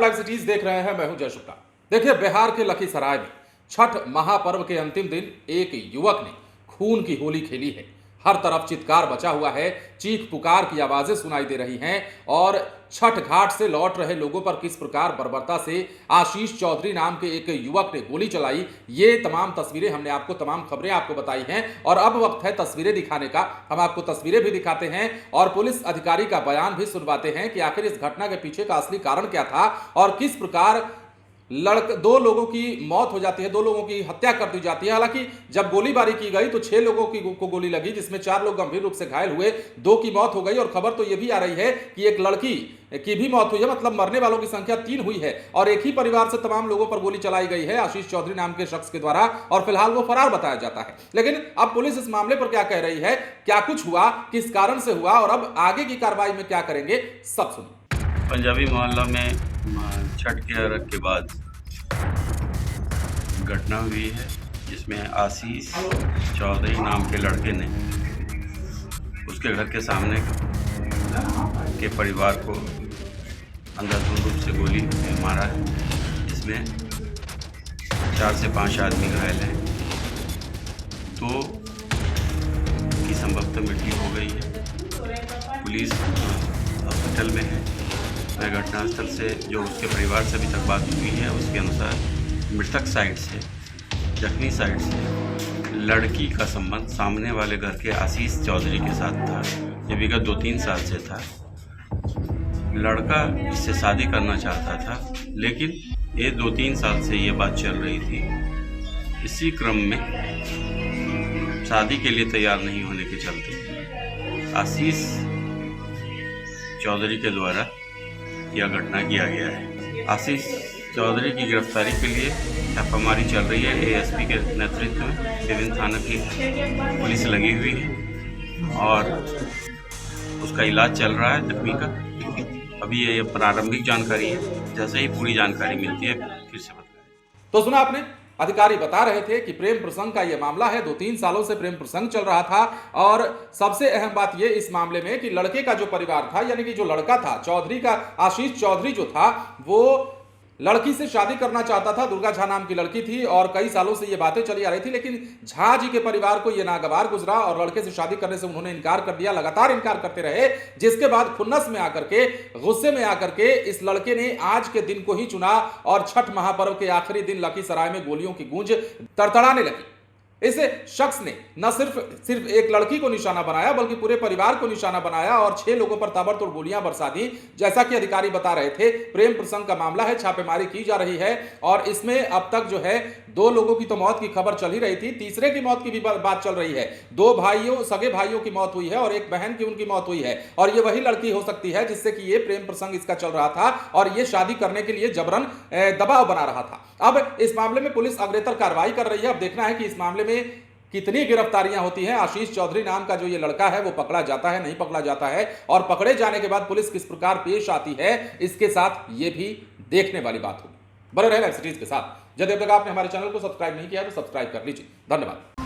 आप live cities देख रहे हैं, मैं हूं जय शुक्ला। देखिए, बिहार के लखीसराय में छठ महापर्व के अंतिम दिन एक युवक ने खून की होली खेली है। हर तरफ चित्कार बचा हुआ है, चीख पुकार की आवाजें सुनाई दे रही हैं और छठ घाट से लौट रहे लोगों पर किस प्रकार बर्बरता से आशीष चौधरी नाम के एक युवक ने गोली चलाई, ये तमाम तस्वीरें हमने आपको, तमाम खबरें आपको बताई हैं और अब वक्त है तस्वीरें दिखाने का। हम आपको तस्वीरें भी दिखाते हैं और पुलिस अधिकारी का बयान भी सुनवाते हैं कि आखिर इस घटना के पीछे का असली कारण क्या था और किस प्रकार दो लोगों की मौत हो जाती है, दो लोगों की हत्या कर दी जाती है। हालांकि जब गोलीबारी की गई तो 6 लोगों को गोली लगी, जिसमें 4 लोग गंभीर रूप से घायल हुए, 2 की मौत हो गई और खबर तो यह भी आ रही है कि एक लड़की की भी मौत हुई है। मतलब मरने वालों की संख्या 3 हुई है और एक ही परिवार से तमाम लोगों पर गोली चलाई गई है आशीष चौधरी नाम के शख्स के द्वारा और फिलहाल वो फरार बताया जाता है। लेकिन अब पुलिस इस मामले पर क्या कह रही है, क्या कुछ हुआ, किस कारण से हुआ और अब आगे की कार्रवाई में क्या करेंगे, सब सुनिए। पंजाबी मोहल्ला में छठ के अर्घ के बाद घटना हुई है जिसमें आशीष चौधरी नाम के लड़के ने उसके घर के सामने के परिवार को अंधाधुंध रूप से गोली मारा है। इसमें 4 से 5 आदमी घायल हैं, 2 की संभवतः मृत्यु हो गई है। पुलिस हॉस्पिटल में है। मैं घटनास्थल से जो उसके परिवार से अभी तक बात हुई है उसके अनुसार मृतक साइड से, जख्मी साइड से लड़की का संबंध सामने वाले घर के आशीष चौधरी के साथ था। ये विगत 2-3 साल से था। लड़का इससे शादी करना चाहता था, लेकिन ये 2-3 साल से ये बात चल रही थी। इसी क्रम में शादी के लिए तैयार नहीं होने के चलते आशीष चौधरी के द्वारा यह घटना किया गया है। आशीष चौधरी की गिरफ्तारी के लिए छापामारी चल रही है। एएसपी के नेतृत्व में विभिन्न थाना की पुलिस लगी हुई है और उसका इलाज चल रहा है जख्मी का। अभी ये प्रारंभिक जानकारी है, जैसे ही पूरी जानकारी मिलती है फिर से बताएंगे। तो सुना आपने, अधिकारी बता रहे थे कि प्रेम प्रसंग का यह मामला है। 2-3 सालों से प्रेम प्रसंग चल रहा था और सबसे अहम बात यह इस मामले में कि लड़के का जो परिवार था, यानी कि जो लड़का था चौधरी का, आशीष चौधरी जो था, वो लड़की से शादी करना चाहता था। दुर्गा झा नाम की लड़की थी और कई सालों से ये बातें चली आ रही थी, लेकिन झा जी के परिवार को यह नागवार गुजरा और लड़के से शादी करने से उन्होंने इनकार कर दिया। लगातार इनकार करते रहे, जिसके बाद खुन्नस में आकर के, गुस्से में आकर के इस लड़के ने आज के दिन को ही चुना और छठ महापर्व के आखिरी दिन लखीसराय में गोलियों की गूंज तड़तड़ाने लगी। इस शख्स ने न सिर्फ एक लड़की को निशाना बनाया बल्कि पूरे परिवार को निशाना बनाया और 6 लोगों पर ताबड़तोड़ गोलियां बरसा दी। जैसा कि अधिकारी बता रहे थे, प्रेम प्रसंग का मामला है, छापेमारी की जा रही है और इसमें अब तक जो है 2 लोगों की तो मौत की खबर चल ही रही थी, तीसरे की मौत की भी बात चल रही है। 2 भाइयों, सगे भाइयों की मौत हुई है और एक बहन की उनकी मौत हुई है और ये वही लड़की हो सकती है जिससे कि ये प्रेम प्रसंग इसका चल रहा था और ये शादी करने के लिए जबरन दबाव बना रहा था। अब इस मामले में पुलिस अग्रेतर कार्रवाई कर रही है। अब देखना है कि इस मामले में कितनी गिरफ्तारियां होती हैं। आशीष चौधरी नाम का जो ये लड़का है वो पकड़ा जाता है, नहीं पकड़ा जाता है और पकड़े जाने के बाद पुलिस किस प्रकार पेश आती है, इसके साथ ये भी देखने वाली बात होगी। बने रहे लाइव सिटीज के साथ। यदि अब तक आपने हमारे चैनल को सब्सक्राइब नहीं किया तो सब्सक्राइब कर लीजिए। धन्यवाद।